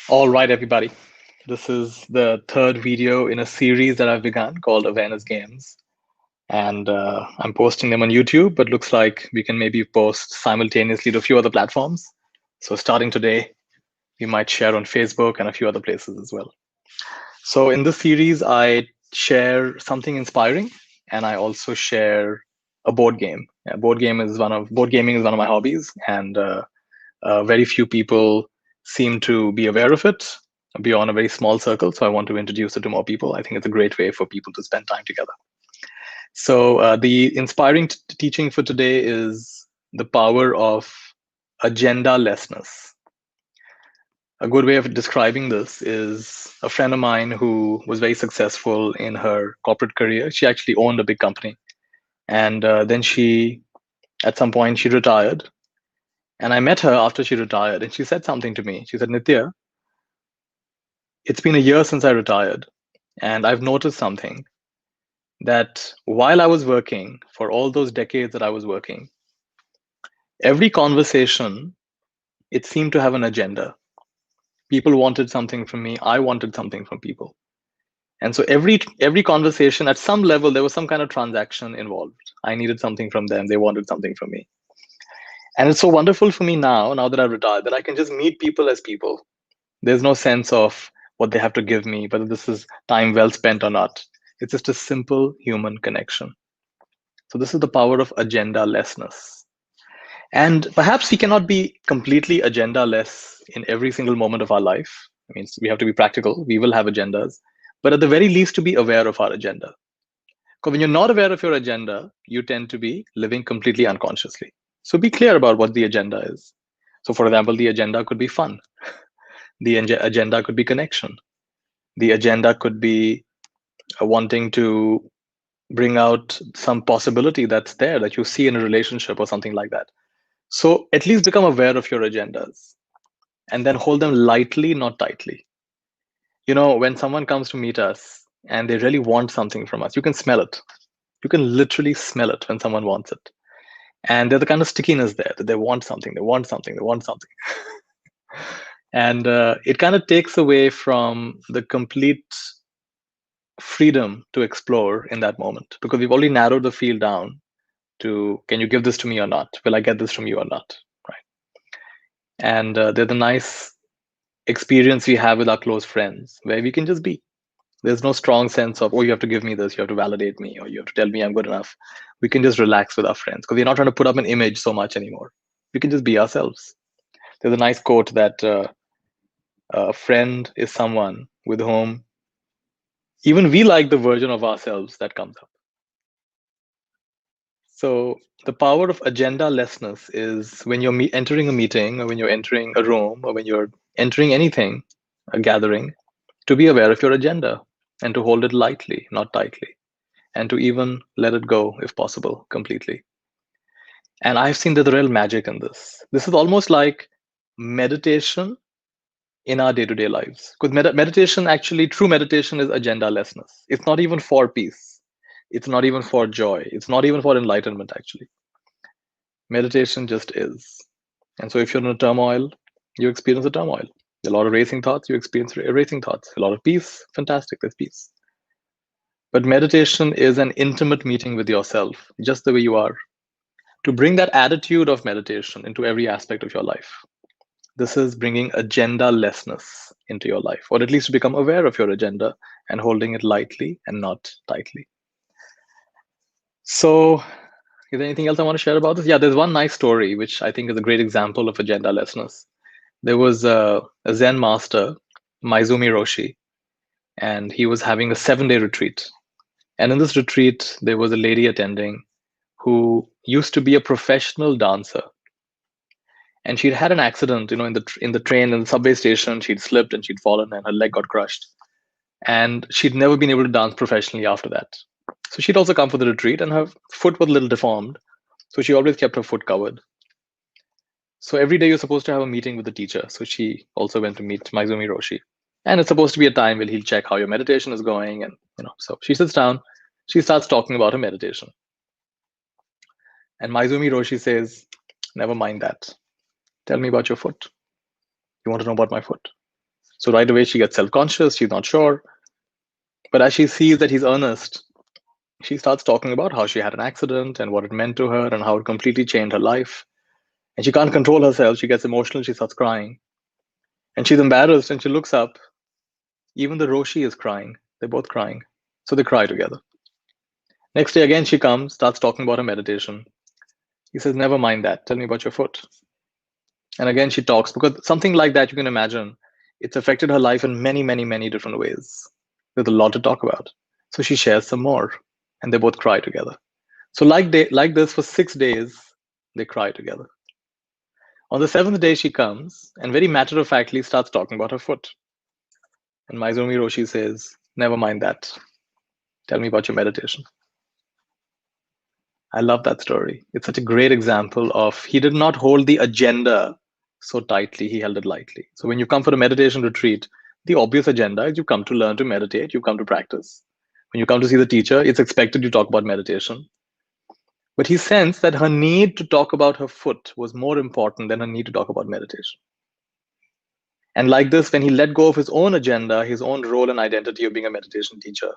All right, everybody. This is the third video in a series that I've begun called Awareness Games. And I'm posting them on YouTube, but looks like we can maybe post simultaneously to a few other platforms. So starting today, we might share on Facebook and a few other places as well. So in this series, I share something inspiring, and I also share a board game. Board gaming is one of my hobbies, and very few people seem to be aware of it beyond a very small circle. So I want to introduce it to more people. I think it's a great way for people to spend time together. So the inspiring teaching for today is the power of agenda-lessness. A good way of describing this is a friend of mine who was very successful in her corporate career. She actually owned a big company. And then at some point, she retired. And I met her after she retired, and she said something to me. She said, Nitya, it's been a year since I retired, and I've noticed something that while I was working, for all those decades that I was working, every conversation, it seemed to have an agenda. People wanted something from me, I wanted something from people. And so every conversation, at some level, there was some kind of transaction involved. I needed something from them, they wanted something from me. And it's so wonderful for me now that I've retired, that I can just meet people as people. There's no sense of what they have to give me, whether this is time well spent or not. It's just a simple human connection. So this is the power of agenda-lessness. And perhaps we cannot be completely agenda-less in every single moment of our life. I mean, we have to be practical. We will have agendas, but at the very least, to be aware of our agenda. Because when you're not aware of your agenda, you tend to be living completely unconsciously. So be clear about what the agenda is. So, for example, the agenda could be fun. The agenda could be connection. The agenda could be wanting to bring out some possibility that's there that you see in a relationship or something like that. So at least become aware of your agendas and then hold them lightly, not tightly. You know, when someone comes to meet us and they really want something from us, you can smell it. You can literally smell it when someone wants it. And there's the kind of stickiness there that they want something, they want something, they want something. And it kind of takes away from the complete freedom to explore in that moment because we've already narrowed the field down to, can you give this to me or not? Will I get this from you or not? Right. And there's a nice experience we have with our close friends where we can just be. There's no strong sense of, oh, you have to give me this, you have to validate me, or you have to tell me I'm good enough. We can just relax with our friends because we're not trying to put up an image so much anymore. We can just be ourselves. There's a nice quote that a friend is someone with whom even we like the version of ourselves that comes up. So the power of agenda-lessness is when you're entering a meeting or when you're entering a room or when you're entering anything, a gathering, to be aware of your agenda and to hold it lightly, not tightly, and to even let it go if possible completely. And I've seen the real magic in this. This is almost like meditation in our day-to-day lives. Because meditation, actually, true meditation is agenda-lessness. It's not even for peace. It's not even for joy. It's not even for enlightenment, actually. Meditation just is. And so if you're in a turmoil, you experience a turmoil. A lot of racing thoughts, you experience racing thoughts. A lot of peace, fantastic, there's peace. But meditation is an intimate meeting with yourself, just the way you are. To bring that attitude of meditation into every aspect of your life. This is bringing agenda-lessness into your life, or at least to become aware of your agenda and holding it lightly and not tightly. So, is there anything else I want to share about this? Yeah, there's one nice story, which I think is a great example of agenda-lessness. There was a Zen master, Maizumi Roshi, and he was having a 7-day retreat. And in this retreat, there was a lady attending who used to be a professional dancer. And she'd had an accident, you know, in the train, in the subway station. She'd slipped and she'd fallen, and her leg got crushed. And she'd never been able to dance professionally after that. So she'd also come for the retreat, and her foot was a little deformed. So she always kept her foot covered. So every day you're supposed to have a meeting with the teacher. So she also went to meet Maizumi Roshi. And it's supposed to be a time where he'll check how your meditation is going. And, you know, so she sits down, she starts talking about her meditation. And Maizumi Roshi says, never mind that. Tell me about your foot. You want to know about my foot? So right away, she gets self-conscious. She's not sure. But as she sees that he's earnest, she starts talking about how she had an accident and what it meant to her and how it completely changed her life. And she can't control herself. She gets emotional. She starts crying. And she's embarrassed and she looks up. Even the Roshi is crying. They're both crying. So they cry together. Next day, again, she comes, starts talking about her meditation. He says, never mind that. Tell me about your foot. And again, she talks because something like that, you can imagine, it's affected her life in many, many, many different ways. There's a lot to talk about. So she shares some more and they both cry together. So like this for 6 days, they cry together. On the 7th day, she comes and very matter-of-factly starts talking about her foot. And Maizumi Roshi says, never mind that. Tell me about your meditation. I love that story. It's such a great example of he did not hold the agenda so tightly, he held it lightly. So when you come for a meditation retreat, the obvious agenda is you come to learn to meditate, you come to practice. When you come to see the teacher, it's expected you talk about meditation. But he sensed that her need to talk about her foot was more important than her need to talk about meditation. And like this, when he let go of his own agenda, his own role and identity of being a meditation teacher,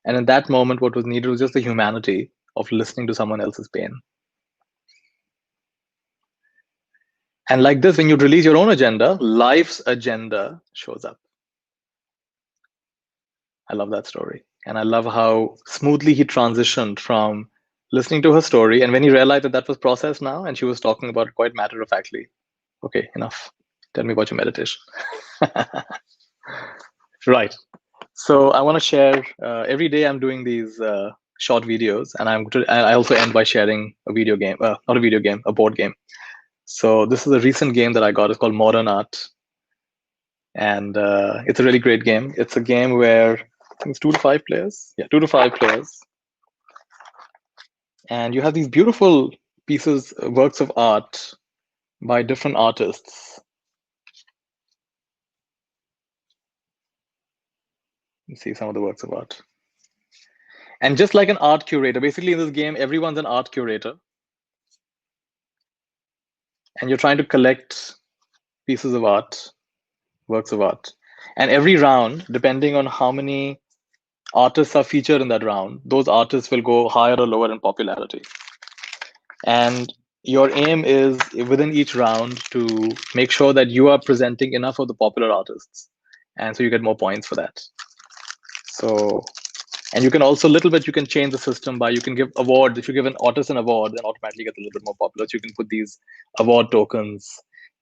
and in that moment, what was needed was just the humanity of listening to someone else's pain. And like this, when you release your own agenda, life's agenda shows up. I love that story. And I love how smoothly he transitioned from listening to her story. And when he realized that that was processed now, and she was talking about it quite matter of factly, okay, enough. Tell me about your meditation. Right. So I want to share every day I'm doing these short videos, and I also end by sharing a video game, not a video game, a board game. So this is a recent game that I got. It's called Modern Art. And it's a really great game. It's a game where I think it's 2 to 5 players. Yeah, 2 to 5 players. And you have these beautiful pieces, works of art by different artists. You see some of the works of art. And just like an art curator, basically in this game, everyone's an art curator. And you're trying to collect pieces of art, works of art. And every round, depending on how many artists are featured in that round, those artists will go higher or lower in popularity. And your aim is within each round to make sure that you are presenting enough of the popular artists. And so you get more points for that. So, and you can also a little bit, you can change the system by, you can give awards. If you give an artist an award, then automatically get a little bit more popular. So you can put these award tokens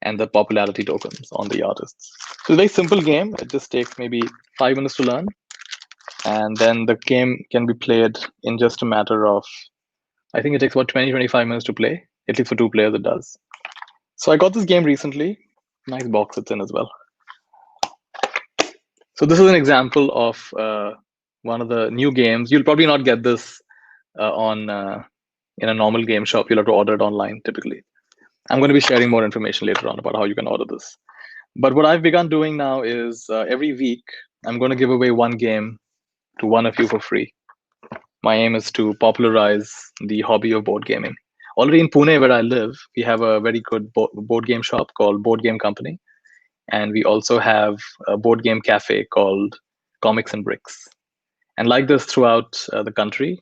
and the popularity tokens on the artists. So it's a very simple game. It just takes maybe 5 minutes to learn. And then the game can be played in just a matter of, I think it takes about 20, 25 minutes to play. At least for 2 players, it does. So I got this game recently. Nice box it's in as well. So this is an example of one of the new games. You'll probably not get this in a normal game shop. You'll have to order it online typically. I'm going to be sharing more information later on about how you can order this. But what I've begun doing now is every week, I'm going to give away one game to one of you for free. My aim is to popularize the hobby of board gaming. Already in Pune, where I live, we have a very good board game shop called Board Game Company. And we also have a board game cafe called Comics and Bricks. And like this throughout the country,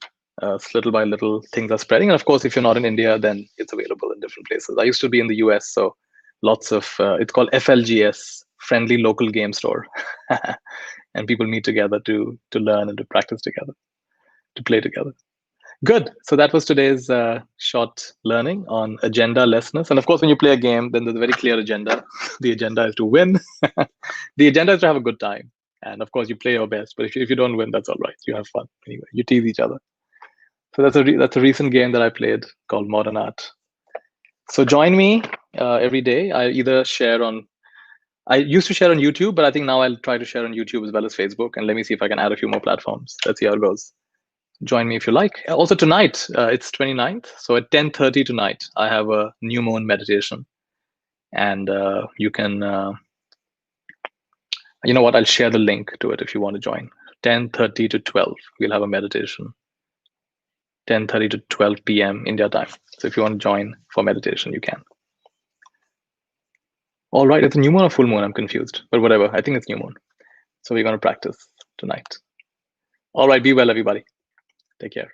little by little, things are spreading. And of course, if you're not in India, then it's available in different places. I used to be in the US, so lots of, it's called FLGS, Friendly Local Game Store. And people meet together to learn and to practice together, to play together. Good. So that was today's short learning on agenda lessness. And of course, when you play a game, then there's a very clear agenda. The agenda is to win. The agenda is to have a good time. And of course, you play your best. But if you don't win, that's all right. You have fun anyway. You tease each other. So that's a recent game that I played called Modern Art. So join me every day. I either share on, I used to share on YouTube, but I think now I'll try to share on YouTube as well as Facebook. And let me see if I can add a few more platforms. Let's see how it goes. Join me if you like. Also tonight, it's 29th. So at 10:30 tonight, I have a new moon meditation. And you can, you know what, I'll share the link to it if you want to join. 10:30 to 12, we'll have a meditation. 10:30 to 12 p.m. India time. So if you want to join for meditation, you can. All right, it's a new moon or full moon? I'm confused, but whatever. I think it's new moon. So we're going to practice tonight. All right, be well, everybody. Take care.